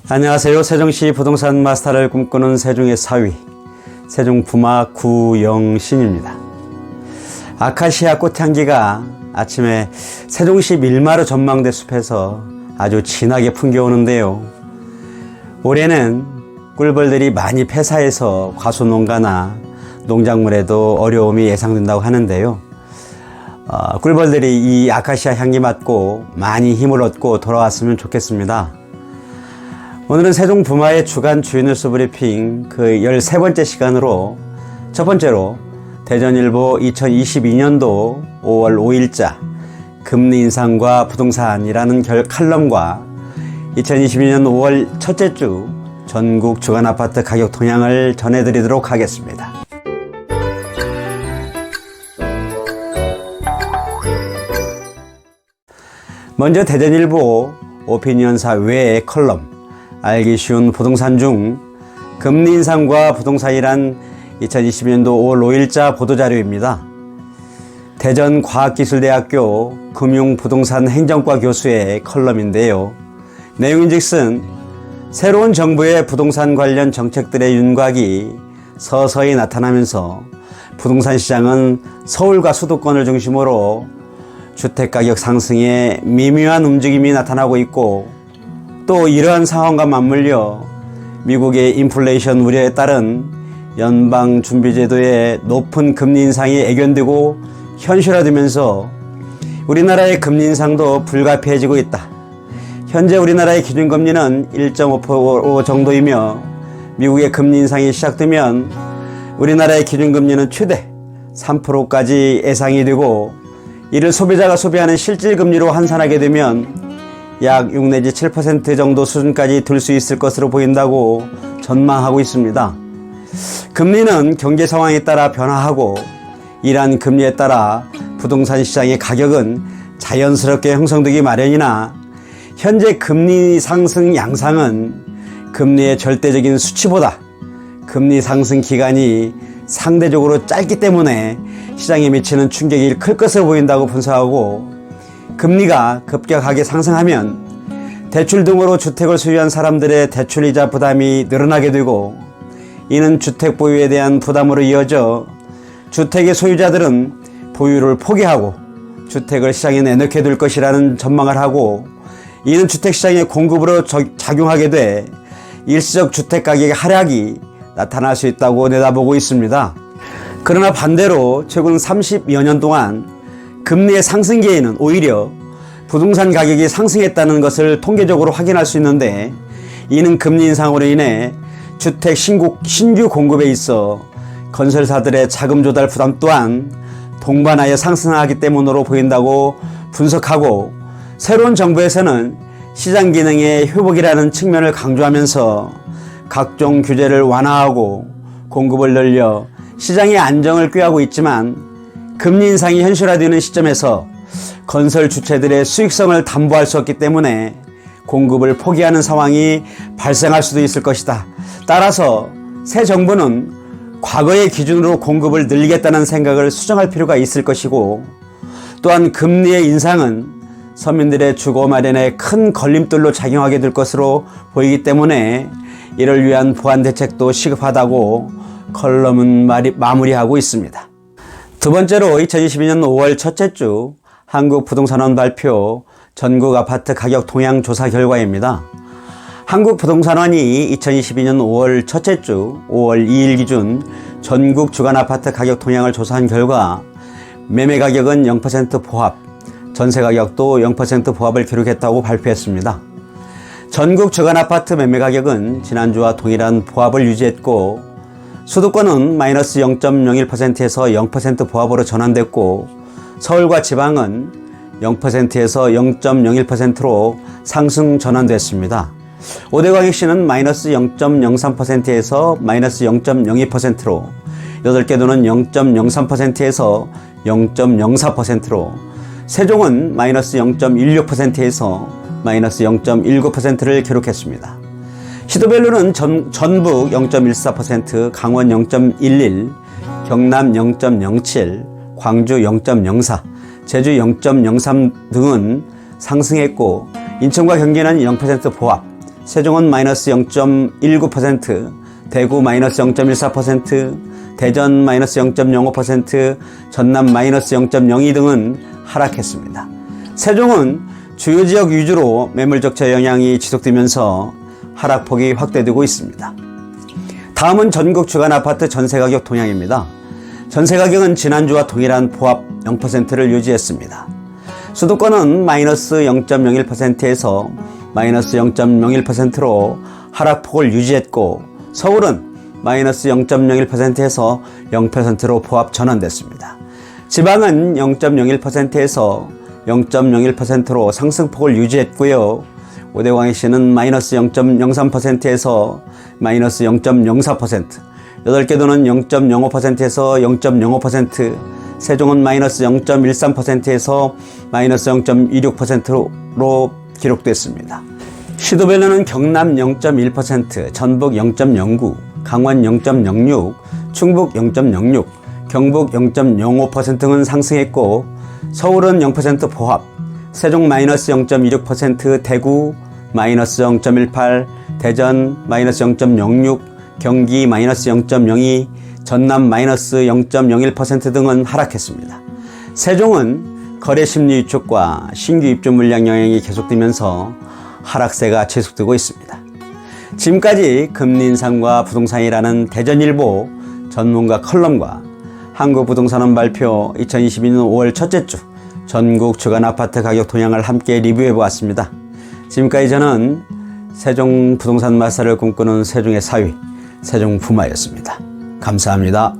안녕하세요. 세종시 부동산 마스터를 꿈꾸는 세종의 사위, 세종부마 구영신입니다. 아카시아 꽃향기가 아침에 세종시 밀마루 전망대 숲에서 아주 진하게 풍겨오는데요. 올해는 꿀벌들이 많이 폐사해서 과수농가나 농작물에도 어려움이 예상된다고 하는데요. 꿀벌들이 이 아카시아 향기 맡고 많이 힘을 얻고 돌아왔으면 좋겠습니다. 오늘은 세종부마의 주간 주요뉴스 브리핑 그 13번째 시간으로 첫 번째로 대전일보 2022년도 5월 5일자 금리 인상과 부동산이라는 칼럼과 2022년 5월 첫째 주 전국 주간 아파트 가격 동향을 전해드리도록 하겠습니다. 먼저 대전일보 오피니언사 외의 컬럼 알기 쉬운 부동산 중 금리 인상과 부동산이란 2022년도 5월 5일자 보도자료입니다. 대전과학기술대학교 금융부동산행정과 교수의 컬럼인데요. 내용인즉슨 새로운 정부의 부동산 관련 정책들의 윤곽이 서서히 나타나면서 부동산 시장은 서울과 수도권을 중심으로 주택가격 상승에 미묘한 움직임이 나타나고 있고, 또 이러한 상황과 맞물려 미국의 인플레이션 우려에 따른 연방준비제도의 높은 금리 인상이 애견되고 현실화되면서 우리나라의 금리 인상도 불가피해지고 있다. 현재 우리나라의 기준금리는 1.5% 정도이며 미국의 금리 인상이 시작되면 우리나라의 기준금리는 최대 3%까지 예상이 되고, 이를 소비자가 소비하는 실질금리로 환산하게 되면 약 6 내지 7% 정도 수준까지 들 수 있을 것으로 보인다고 전망하고 있습니다. 금리는 경제 상황에 따라 변화하고, 이러한 금리에 따라 부동산 시장의 가격은 자연스럽게 형성되기 마련이나 현재 금리 상승 양상은 금리의 절대적인 수치보다 금리 상승 기간이 상대적으로 짧기 때문에 시장에 미치는 충격이 클 것으로 보인다고 분석하고, 금리가 급격하게 상승하면 대출 등으로 주택을 소유한 사람들의 대출이자 부담이 늘어나게 되고, 이는 주택 보유에 대한 부담으로 이어져 주택의 소유자들은 보유를 포기하고 주택을 시장에 내놓게 될 것이라는 전망을 하고, 이는 주택시장의 공급으로 작용하게 돼 일시적 주택가격의 하락이 나타날 수 있다고 내다보고 있습니다. 그러나 반대로 최근 30여 년 동안 금리의 상승기에는 오히려 부동산 가격이 상승했다는 것을 통계적으로 확인할 수 있는데, 이는 금리 인상으로 인해 주택 신규 공급에 있어 건설사들의 자금 조달 부담 또한 동반하여 상승하기 때문으로 보인다고 분석하고, 새로운 정부에서는 시장 기능의 회복이라는 측면을 강조하면서 각종 규제를 완화하고 공급을 늘려 시장의 안정을 꾀하고 있지만, 금리 인상이 현실화되는 시점에서 건설 주체들의 수익성을 담보할 수 없기 때문에 공급을 포기하는 상황이 발생할 수도 있을 것이다. 따라서 새 정부는 과거의 기준으로 공급을 늘리겠다는 생각을 수정할 필요가 있을 것이고, 또한 금리의 인상은 서민들의 주거 마련에 큰 걸림돌로 작용하게 될 것으로 보이기 때문에 이를 위한 보완 대책도 시급하다고 컬럼은 마무리하고 있습니다. 두 번째로 2022년 5월 첫째 주 한국부동산원 발표 전국 아파트 가격 동향 조사 결과입니다. 한국부동산원이 2022년 5월 첫째 주 5월 2일 기준 전국 주간 아파트 가격 동향을 조사한 결과, 매매 가격은 0% 보합, 전세 가격도 0% 보합을 기록했다고 발표했습니다. 전국 주간 아파트 매매 가격은 지난주와 동일한 보합을 유지했고, 수도권은 마이너스 0.01%에서 0% 보합으로 전환됐고, 서울과 지방은 0%에서 0.01%로 상승 전환됐습니다. 오대광역시는 마이너스 0.03%에서 마이너스 0.02%로, 8개 도는 0.03%에서 0.04%로, 세종은 마이너스 0.16%에서 마이너스 0.19%를 기록했습니다. 시도별로는 전북 0.14%, 강원 0.11%, 경남 0.07%, 광주 0.04%, 제주 0.03% 등은 상승했고, 인천과 경기는 0% 보합, 세종은 마이너스 0.19%, 대구 마이너스 0.14%, 대전 마이너스 0.05%, 전남 마이너스 0.02 등은 하락했습니다. 세종은 주요 지역 위주로 매물적자 영향이 지속되면서 하락폭이 확대되고 있습니다. 다음은 전국 주간 아파트 전세가격 동향입니다. 전세가격은 지난주와 동일한 보합 0%를 유지했습니다. 수도권은 마이너스 0.01%에서 마이너스 0.01%로 하락폭을 유지했고, 서울은 마이너스 0.01%에서 0%로 보합 전환됐습니다. 지방은 0.01%에서 0.01%로 상승폭을 유지했고요. 오대광역시는 마이너스 0.03%에서 마이너스 0.04%, 8개 도는 0.05%에서 0.05%, 세종은 마이너스 0.13%에서 마이너스 0.26%로 기록됐습니다. 시도별로는 경남 0.1%, 전북 0.09%, 강원 0.06%, 충북 0.06%, 경북 0.05% 등은 상승했고, 서울은 0% 보합, 세종 마이너스 0.26%, 대구 마이너스 0.18%, 대전 마이너스 0.06%, 경기 마이너스 0.02%, 전남 마이너스 0.01% 등은 하락했습니다. 세종은 거래 심리 위축과 신규 입주 물량 영향이 계속되면서 하락세가 지속되고 있습니다. 지금까지 금리 인상과 부동산이라는 대전일보 전문가 컬럼과 한국부동산원 발표 2022년 5월 첫째 주 전국 주간 아파트 가격 동향을 함께 리뷰해 보았습니다. 지금까지 저는 세종 부동산 마사를 꿈꾸는 세종의 사위 세종부마였습니다. 감사합니다.